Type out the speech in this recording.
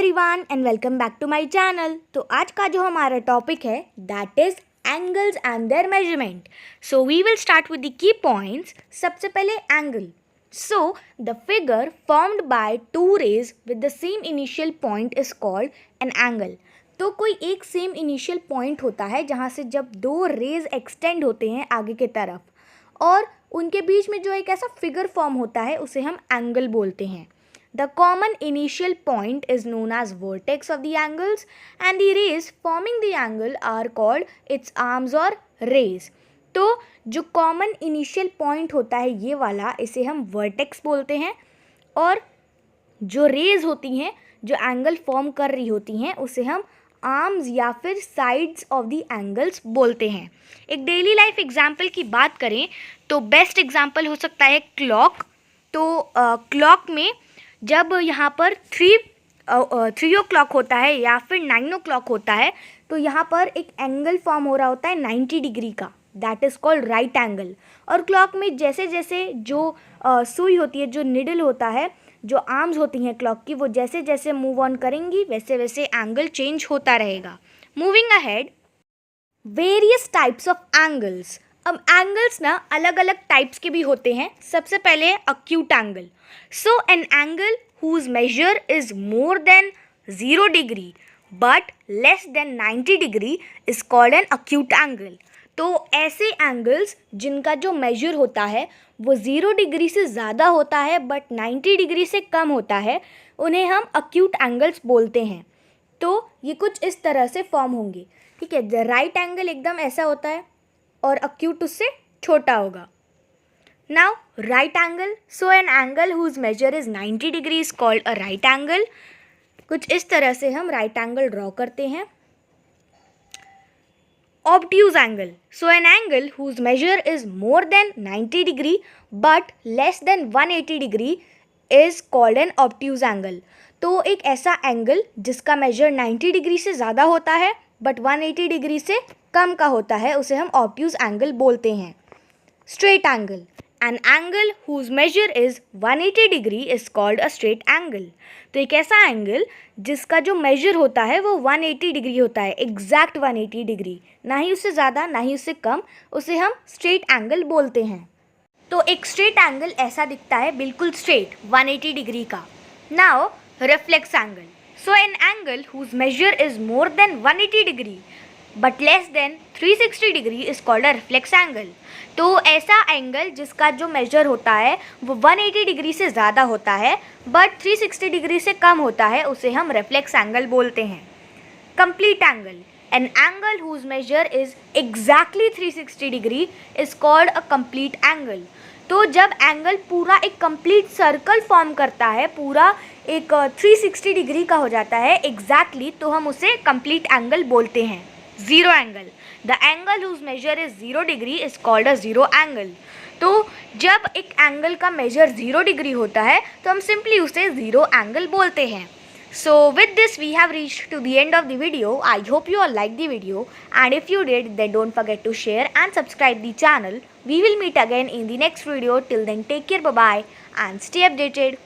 Everyone and welcome back to my channel. तो आज का जो हमारा टॉपिक है that is angles and their measurement. So we will start with the key points. सबसे पहले angle. So the figure formed by two rays with the same initial point is called an angle. तो कोई एक same initial point होता है जहाँ से जब दो रेज एक्सटेंड होते हैं आगे की तरफ और उनके बीच में जो एक ऐसा फिगर फॉर्म होता है उसे हम एंगल बोलते हैं। The common initial point is known as vertex of the angles and the rays forming the angle are called its arms or rays। तो जो common initial point होता है ये वाला इसे हम vertex बोलते हैं और जो rays होती हैं जो angle form कर रही होती हैं उसे हम आर्म्स या फिर साइड्स ऑफ द एंगल्स बोलते हैं। एक डेली लाइफ एग्जाम्पल की बात करें तो बेस्ट एग्जाम्पल हो सकता है क्लॉक। तो क्लॉक में जब यहाँ पर 3 o'clock होता है या फिर 9 o'clock होता है तो यहाँ पर एक एंगल फॉर्म हो रहा होता है 90 डिग्री का, that is called right angle. और क्लॉक में जैसे जैसे जो सुई होती है, जो निडल होता है, जो आर्म्स होती हैं क्लॉक की, वो जैसे जैसे मूव ऑन करेंगी वैसे वैसे एंगल चेंज होता रहेगा। Moving ahead, various types of angles. अब एंगल्स ना अलग अलग टाइप्स के भी होते हैं। सबसे पहले acute angle. So an angle whose measure is more than 0 degree but less than 90 degree is called an acute angle. तो ऐसे एंगल्स जिनका जो मेजर होता है वो 0 डिग्री से ज़्यादा होता है बट 90 डिग्री से कम होता है, उन्हें हम अक्यूट एंगल्स बोलते हैं। तो ये कुछ इस तरह से फॉर्म होंगे, ठीक है। राइट एंगल एकदम ऐसा होता है और अक्यूट उससे छोटा होगा। Now right angle. So an angle whose measure is 90 degree is called a right angle. कुछ इस तरह से हम राइट एंगल ड्रॉ करते हैं। Obtuse angle. So an angle whose measure is more than 90 degree but less than 180 degree is called an obtuse angle. तो एक ऐसा एंगल जिसका मेजर 90 डिग्री से ज़्यादा होता है बट 180 डिग्री से कम का होता है उसे हम ऑब्ट्यूज एंगल बोलते हैं। Straight angle. An angle whose measure is 180 degree is called a straight angle. तो एक ऐसा एंगल जिसका जो मेजर होता है वो 180 डिग्री होता है, एग्जैक्ट 180 डिग्री, ना ही उससे ज़्यादा ना ही उससे कम, उसे हम स्ट्रेट एंगल बोलते हैं। तो एक स्ट्रेट एंगल ऐसा दिखता है, बिल्कुल स्ट्रेट 180 डिग्री का। Now reflex angle. So an angle whose measure is more than 180 degree but less than 360 degree is called a reflex angle. तो ऐसा एंगल जिसका जो मेजर होता है वो 180 डिग्री से ज़्यादा होता है बट 360 डिग्री से कम होता है उसे हम रिफ्लेक्स एंगल बोलते हैं। Complete angle. An angle whose measure is exactly 360 degree is called a complete angle. तो जब एंगल पूरा एक कंप्लीट सर्कल फॉर्म करता है, पूरा एक 360 डिग्री का हो जाता है एग्जैक्टली, तो हम उसे कंप्लीट एंगल बोलते हैं। Zero angle. The angle whose measure is 0 degree is called a zero angle. तो जब एक एंगल का मेजर 0 डिग्री होता है तो हम सिंपली उसे ज़ीरो एंगल बोलते हैं। So with this we have reached to the end of the video. I hope you all liked the video, and if you did then don't forget to share and subscribe the channel. We will meet again in the next video. Till then take care, bye bye and stay updated.